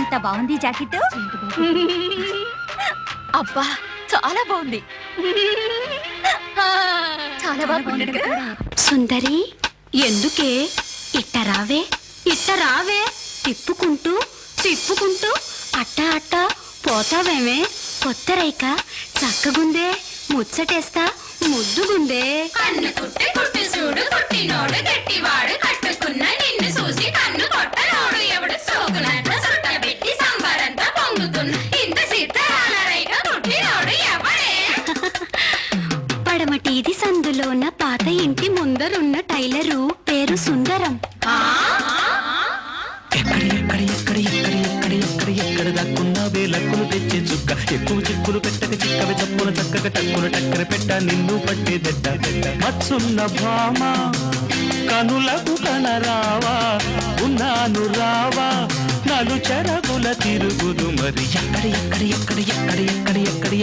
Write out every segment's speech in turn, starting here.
ఎంత బాగుంది జాకెట్. అబ్బా చాలా బాగుంది. చాలా బాగుంది. సుందరి ఎందుకే ఇట్ట రావే తిప్పుకుంటూ తిప్పుకుంటూ అట్ట అట్ట పోతావేమే. కొత్త రైక చక్కగుందే, ముచ్చటేస్తా ముద్దుగుందే. కన్ను కుట్టి కుట్టి చూడు, కుట్టినోడు గట్టివాడు, కట్టుకున్న నిన్ను చూసి కన్ను కొట్టనోడు ఎవడు, సోకునంత సుట్ట పెట్టి సంబరంతా పొంగుతున్న ఇంత సిద్ధరాలరైక కుట్టినోడు ఎవడే. పడమటి ఇది సందులోన పాత ఇంటి ముందరున్న టైలరు పేరు సుందరం. ఎక్కడ దాక్కున్నావే లక్కులు తెచ్చే చుక్క, ఎక్కువ చిక్కులు పెట్టక చిక్కవి చప్పున చక్కగా టక్కున టక్కర పెట్ట నిన్ను పట్టేదెట్ట. మత్సున్న భామ కనులకు కనరావా, ఉన్నాను రావా నలు చెరగుల తిరుగుదు మరి.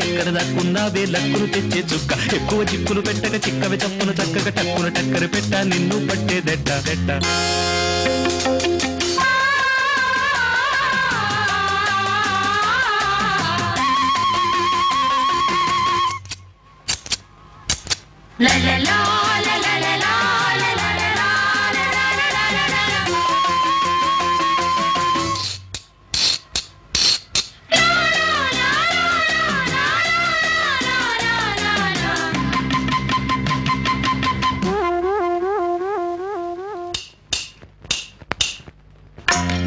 ఎక్కడ దాక్కున్నావే లక్కులు తెచ్చే చుక్క, ఎక్కువ చిక్కులు పెట్టక చిక్కవి చప్పున చక్కగా టక్కున టక్కర పెట్ట నిన్ను పట్టేదెట్ట.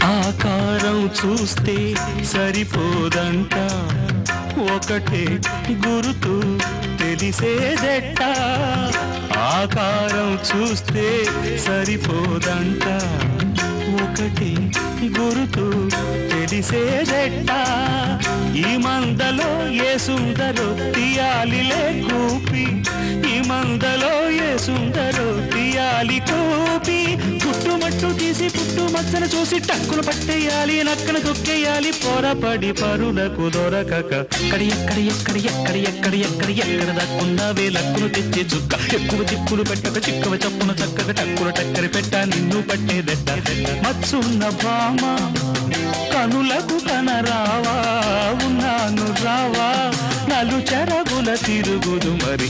ఆకారం చూస్తే సరిపోదంట, ఒకటే గురుతు తెలిసేదెట్ట. ఆకారం చూస్తే సరిపోదంట, ఒకటి గురుతు తెలిసేదెట్ట. ఈ మందలో ఏ సుందరో తీయాలిలే కూపి, ఈ మందలో ఏ సుందరో తీయాలి కూపి. పుట్టుమట్టు తీసి పుట్టు మచ్చన చూసి టక్కును పట్టేయాలి, నక్కన తొక్కేయాలి పొరపడి పరులకు దొరకక. ఎక్కడ దక్కున్నావే లక్కును తెచ్చే చుక్క, ఎక్కువ చిక్కులు పెట్టక చిక్కవ చప్పున చక్కగా టక్కున టక్కరి పెట్ట నిన్ను పట్టేదెట్ట. మచ్చున్న భామ కనులకు కనరావా, ఉన్నాను రావా నలు చెరగుల తిరుగుదు మరి.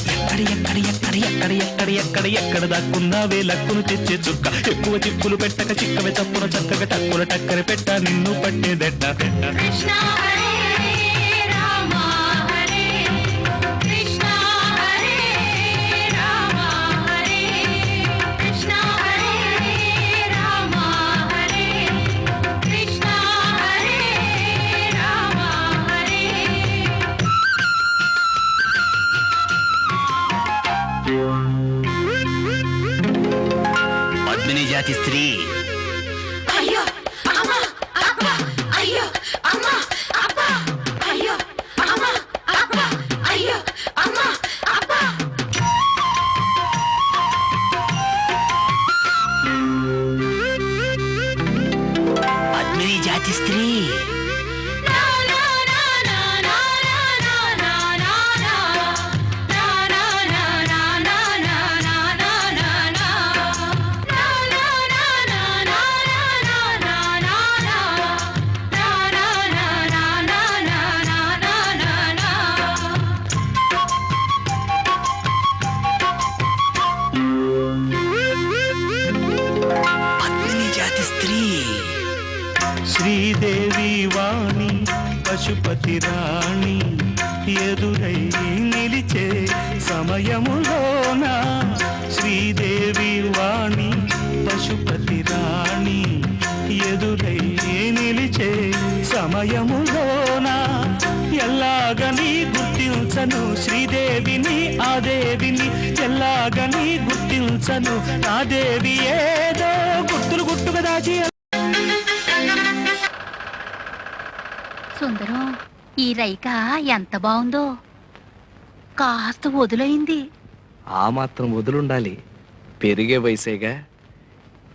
ఎక్కడ దాక్కున్నావే లక్కును తెచ్చే చుక్క, ఎక్కువ చిక్కులు పెట్టక చిక్కవే చప్పున చక్కగా టక్కున టక్కరి పెట్ట నిన్ను పట్టేదెట్ట. కృష్ణ హరే రామ హరే కృష్ణ హరే రామ హరే కృష్ణ హరే రామ హరే కృష్ణ హరే రామ హరే. పద్మిని జాతి స్త్రీ. అయ్యో అమ్మ అబ్బ, అయ్యో అమ్మ అబ్బ, అయ్యో అమ్మ అబ్బ, అయ్యో అమ్మ అబ్బ. పద్మిని జాతి స్త్రీ. శ్రీదేవి వాణి పశుపతి రాణి ఎదురై నిలిచే సమయములోన, శ్రీదేవి వాణి పశుపతి రాణి ఎదురై నిలిచే సమయములోన. ఎల్లాగని గుర్తించను శ్రీదేవిని ఆ దేవిని, ఎల్లాగని గుర్తించను ఆ దేవి ఏదో గుట్టుగా దాచి. సుందరం, ఈ రైక ఎంత బాగుందో, కాస్త వదులైంది. ఆ మాత్రం వదులుండాలి, పెరిగే వయసేగా.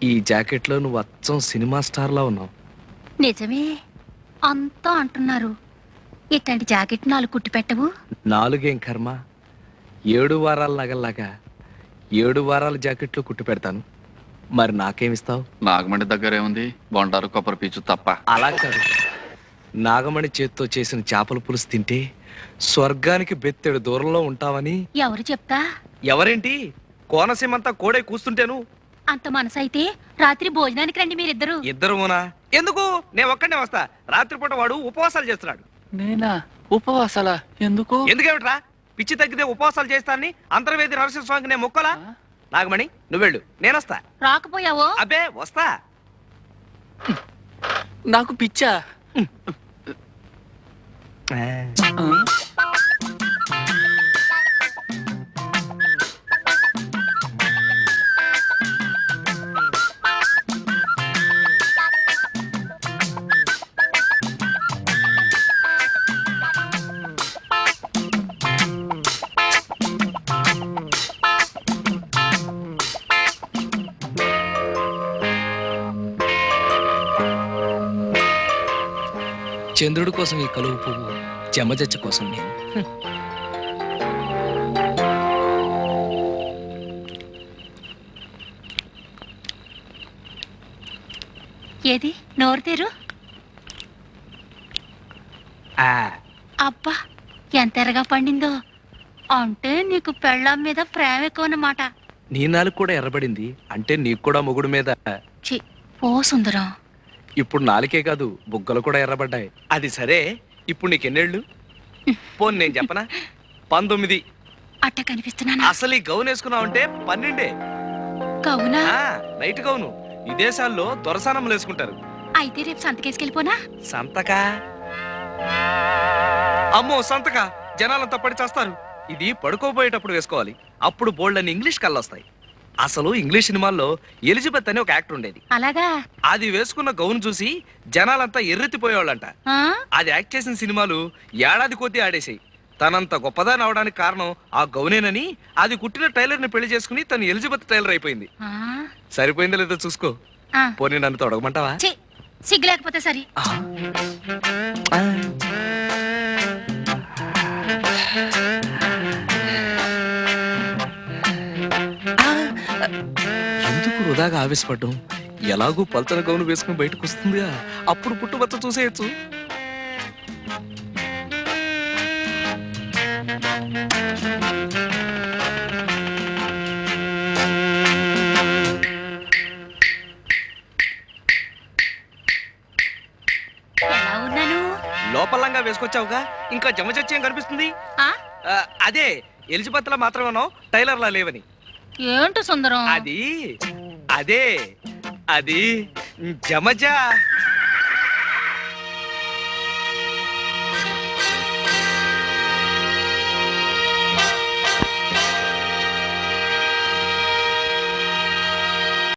ఈ జాకెట్లో నువ్వు అచ్చం సినిమా స్టార్లా ఉన్నావు. నిజమే అంతా అంటున్నారు. ఇట్లాంటి జాకెట్ 4 కుట్టి పెట్టవు? 4 కర్మ, 7 వారాల నగల్లాగా 7 వారాల జాకెట్లు కుట్టి పెడతాను. మరి నాకేమిస్తావు? నాగమండి దగ్గర ఏముంది, బొండారు కొబ్బరి పీచు తప్ప. అలా కాదు, నాగమణి చేత్తో చేసిన చేపల పులుసు తింటే స్వర్గానికి బెత్తెడు దూరంలో ఉంటావని. ఎవరు చెప్తా? ఎవరేంటి, కోనసీమంతా కోడే కూస్తుంటేను. అంత మనసైతే రాత్రి భోజనానికి రండి మీరిద్దరు. ఇద్దరునా? ఎందుకు? నేను ఒక్కడే వస్తా. రాత్రిపూట వాడు ఉపవాసాలు చేస్తున్నాడు. నేనా? ఉపవాసాలా? ఎందుకు? ఎందుకేమిట్రా? పిచ్చి తగ్గితే ఉపవాసాలు చేస్తానని అంతర్వేది నరసింహస్వామికి నేను మొక్కలా? నాగమణి నువ్వెళ్ళు, నేనొస్తా. రాకపోయావో? అబ్బే వస్తా. నాకు పిచ్చా? చంద్రుడి కోసం ఈ కలువు పువ్వు, చెమజచ్చ కోసం నేను. ఏది నోరు తెరు. అబ్బా ఎంత ఎర్రగా పండిందో. అంటే నీకు పెళ్ళాం మీద ప్రేమ ఎక్కువ అన్నమాట. నీ నాలుగు కూడా ఎర్రబడింది అంటే నీకు కూడా మొగుడు మీద. చి పో సుందరం. ఇప్పుడు నాలుకే కాదు, బుగ్గలు కూడా ఎర్రబడ్డాయి. అది సరే, ఇప్పుడు నీకెన్నేళ్ళు? పోను నేను చెప్పనా, 19. అట్ట కనిపిస్తున్నానా? అసలు ఈ గౌన్ వేసుకున్నావంటే 12. కవునా? నైట్ గౌను విదేశాల్లో దొరసానములు వేసుకుంటారు. అయితే రేపు సంతకేసుకెళ్ళిపోనా? సంతకా? అమ్మో సంతక, జనాలంతా పడి చేస్తారు. ఇది పడుకోబోయేటప్పుడు వేసుకోవాలి. అప్పుడు బోల్డ్ అని ఇంగ్లీష్ కళ్ళొస్తాయి. అసలు ఇంగ్లీష్ సినిమాల్లో ఎలిజబెత్ అని ఒక యాక్టర్ ఉండేది. అలాగా? అది వేసుకున్న గౌన్ చూసి జనాలంతా ఎర్రెత్తిపోయేవాళ్ళంట. అది యాక్ట్ చేసిన సినిమాలు ఏడాది కొద్దీ ఆడేసాయి. తనంత గొప్పదాని అవడానికి కారణం ఆ గౌనేనని అది కుట్టిన టైలర్ ని పెళ్లి చేసుకుని తను ఎలిజబెత్ టైలర్ అయిపోయింది. సరిపోయిందో లేదో చూసుకో. పోనీ నన్ను తొడగమంటావా? సిగ్గు లేకపోతే సరి. ఎందుకు వృధాగా ఆవేశపడ్డం? ఎలాగూ పల్చన గౌను వేసుకుని బయటకు వస్తుందిగా, అప్పుడు పుట్టుబచ్చ చూసేయచ్చు. ఎలా ఉన్నాను? లోపలంగా వేసుకొచ్చావుగా, ఇంకా జమచచ్చేం కనిపిస్తుంది? అదే ఎలిజబెత్ లా మాత్రం ఉన్నావు, టైలర్ లా లేవని. ఏంటో సుందరం? అది అదే అది జమజ.